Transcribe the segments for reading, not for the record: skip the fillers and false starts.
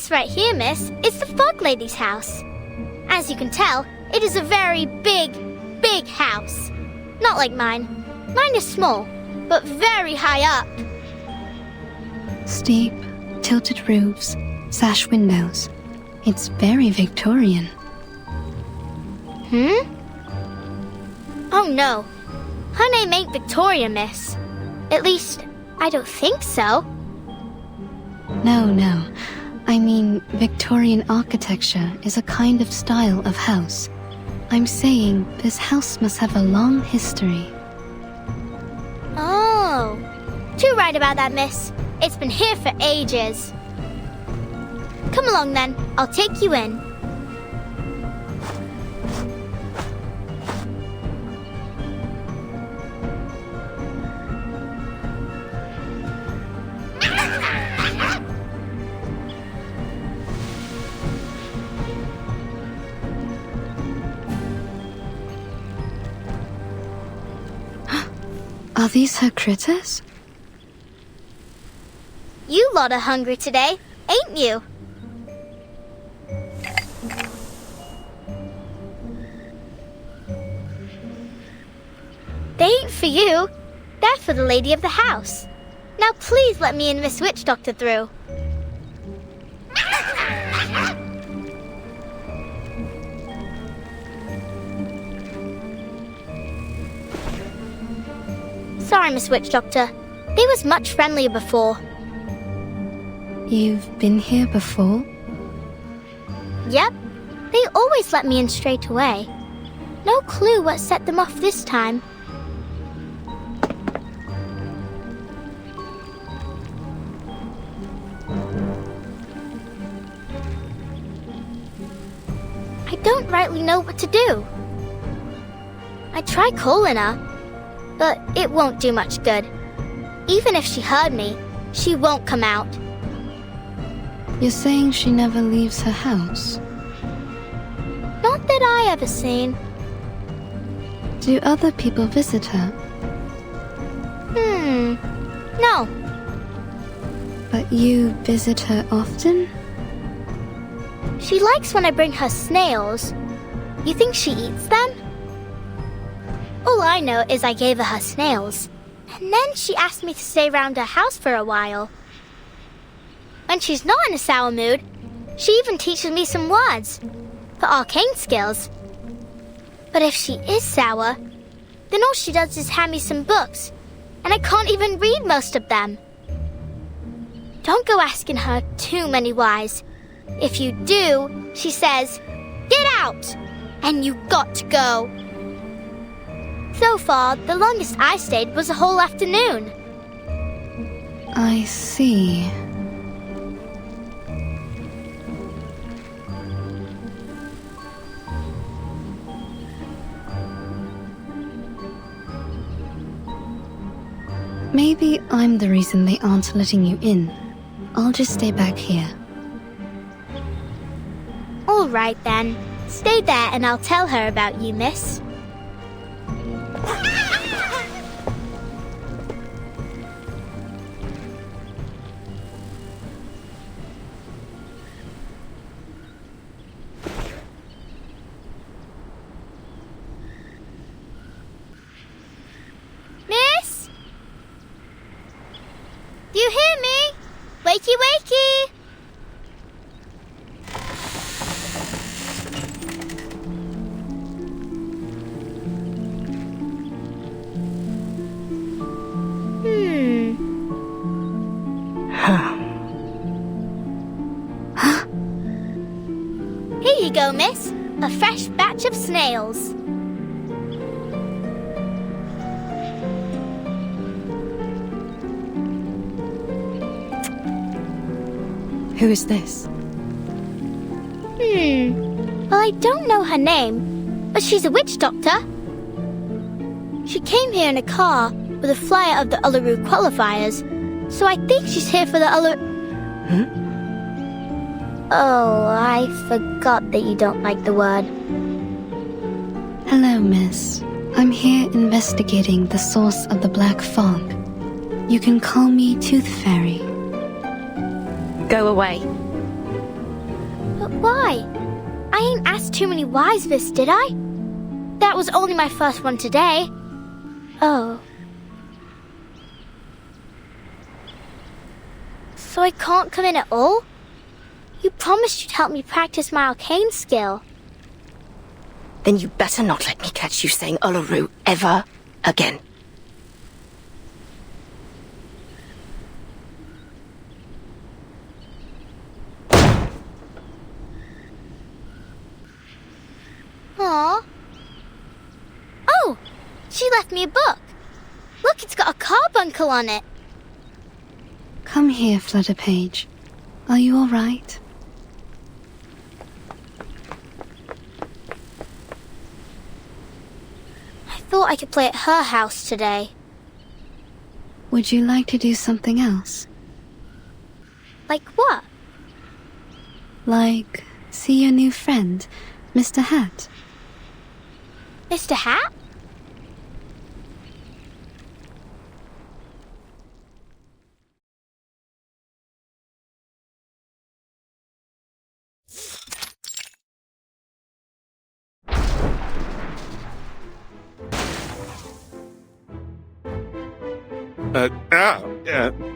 This right here, miss, is the Fog Lady's house. As you can tell, it is a very big, big house. Not like mine. Mine is small, but very high up. Steep, tilted roofs, sash windows. It's very Victorian. Oh no. Her name ain't Victoria, miss. At least, I don't think so. No. I mean, Victorian architecture is a kind of style of house. I'm saying this house must have a long history. Oh. Too right about that, miss. It's been here for ages. Come along then, I'll take you in. Are these her critters? You lot are hungry today, ain't you? They ain't for you. They're for the lady of the house. Now please let me and Miss Witch Doctor through. Sorry, Miss Witch Doctor. They was much friendlier before. You've been here before? Yep. They always let me in straight away. No clue what set them off this time. I don't rightly know what to do. I try calling her, but it won't do much good. Even if she heard me, she won't come out. You're saying she never leaves her house? Not that I ever seen. Do other people visit her? No. But you visit her often? She likes when I bring her snails. You think she eats them? All I know is I gave her snails. And then she asked me to stay around her house for a while. When she's not in a sour mood, she even teaches me some words for arcane skills. But if she is sour, then all she does is hand me some books, and I can't even read most of them. Don't go asking her too many whys. If you do, she says, "Get out!" And you got to go. So far, the longest I stayed was a whole afternoon. I see. Maybe I'm the reason they aren't letting you in. I'll just stay back here. All right, then. Stay there and I'll tell her about you, miss. Miss? Do you hear me? Wakey, wakey! Here you go, miss. A fresh batch of snails. Who is this? Well, I don't know her name, but she's a witch doctor. She came here in a car with a flyer of the Uluru qualifiers, so I think she's here for the Uluru... Oh, I forgot that you don't like the word. Hello, miss. I'm here investigating the source of the black fog. You can call me Tooth Fairy. Go away. But why? I ain't asked too many whys this, did I? That was only my first one today. Oh. So I can't come in at all? You promised you'd help me practice my arcane skill. Then you better not let me catch you saying Uluru ever again. Aww. Oh! She left me a book. Look, it's got a carbuncle on it. Come here, Flutterpage. Are you all right? I thought I could play at her house today. Would you like to do something else? Like what? Like, see your new friend, Mr. Hat? Mr. Hat?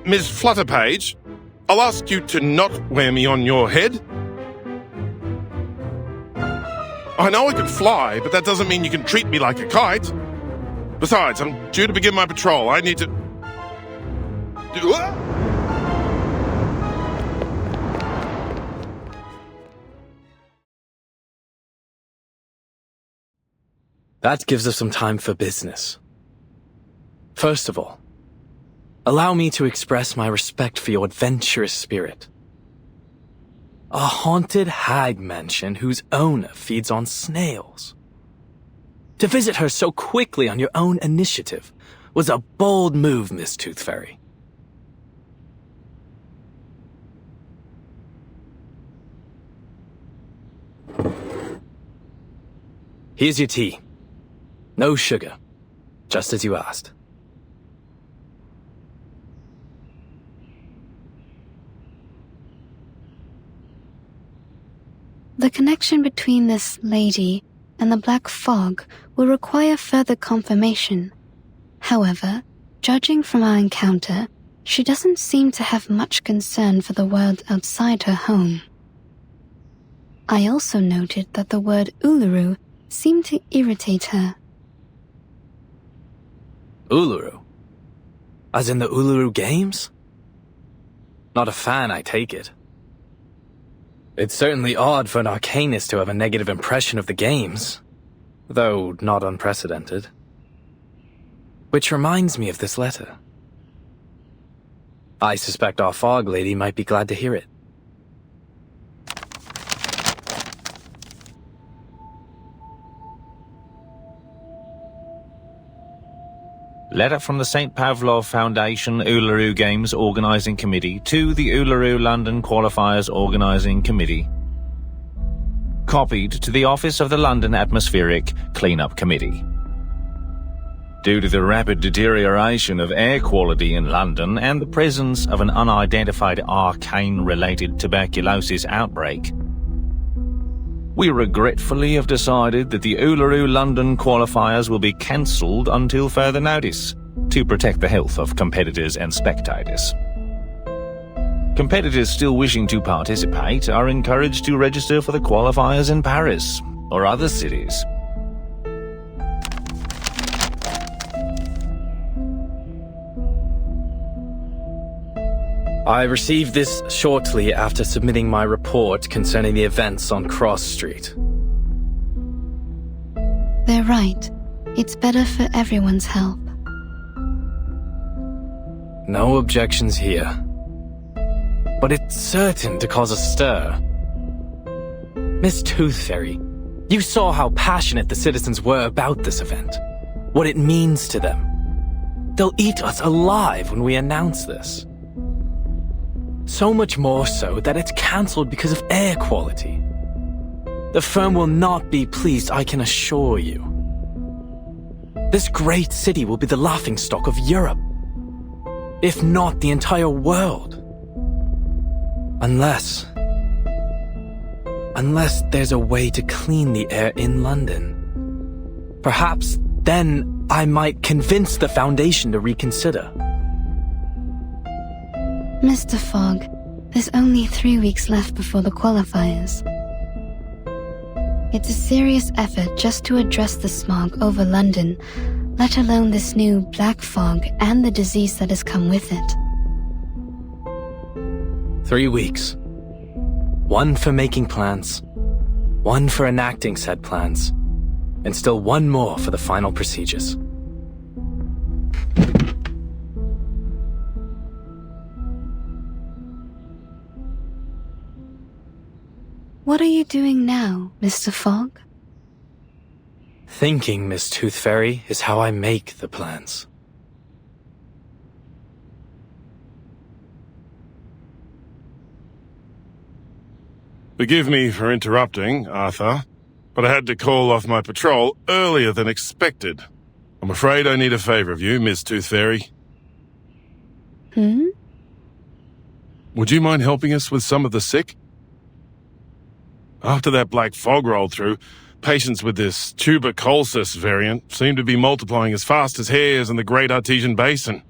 Ms. Flutterpage, I'll ask you to not wear me on your head. I know I can fly, but that doesn't mean you can treat me like a kite. Besides, I'm due to begin my patrol. I need to... That gives us some time for business. First of all, allow me to express my respect for your adventurous spirit. A haunted hag mansion whose owner feeds on snails. To visit her so quickly on your own initiative was a bold move, Miss Tooth Fairy. Here's your tea. No sugar, just as you asked. The connection between this lady and the black fog will require further confirmation. However, judging from our encounter, she doesn't seem to have much concern for the world outside her home. I also noted that the word Uluru seemed to irritate her. Uluru? As in the Uluru Games? Not a fan, I take it. It's certainly odd for an arcanist to have a negative impression of the games, though not unprecedented. Which reminds me of this letter. I suspect our fog lady might be glad to hear it. Letter from the St. Pavlov Foundation Uluru Games Organising Committee to the Uluru London Qualifiers Organising Committee. Copied to the Office of the London Atmospheric Cleanup Committee. Due to the rapid deterioration of air quality in London and the presence of an unidentified arcane-related tuberculosis outbreak, we regretfully have decided that the Uluru London qualifiers will be cancelled until further notice, to protect the health of competitors and spectators. Competitors still wishing to participate are encouraged to register for the qualifiers in Paris or other cities. I received this shortly after submitting my report concerning the events on Cross Street. They're right. It's better for everyone's help. No objections here. But it's certain to cause a stir. Miss Tooth Fairy, you saw how passionate the citizens were about this event. What it means to them. They'll eat us alive when we announce this. So much more so that it's cancelled because of air quality. The firm will not be pleased, I can assure you. This great city will be the laughingstock of Europe, if not the entire world. Unless Unless there's a way to clean the air in London. Perhaps then I might convince the Foundation to reconsider. Mr. Fogg, there's only 3 weeks left before the qualifiers. It's a serious effort just to address the smog over London, let alone this new black fog and the disease that has come with it. 3 weeks. 1 for making plans, 1 for enacting said plans, and still 1 more for the final procedures. What are you doing now, Mr. Fogg? Thinking, Miss Tooth Fairy, is how I make the plans. Forgive me for interrupting, Arthur, but I had to call off my patrol earlier than expected. I'm afraid I need a favor of you, Miss Tooth Fairy. Would you mind helping us with some of the sick? After that black fog rolled through, patients with this tuberculosis variant seem to be multiplying as fast as hares in the Great Artesian Basin.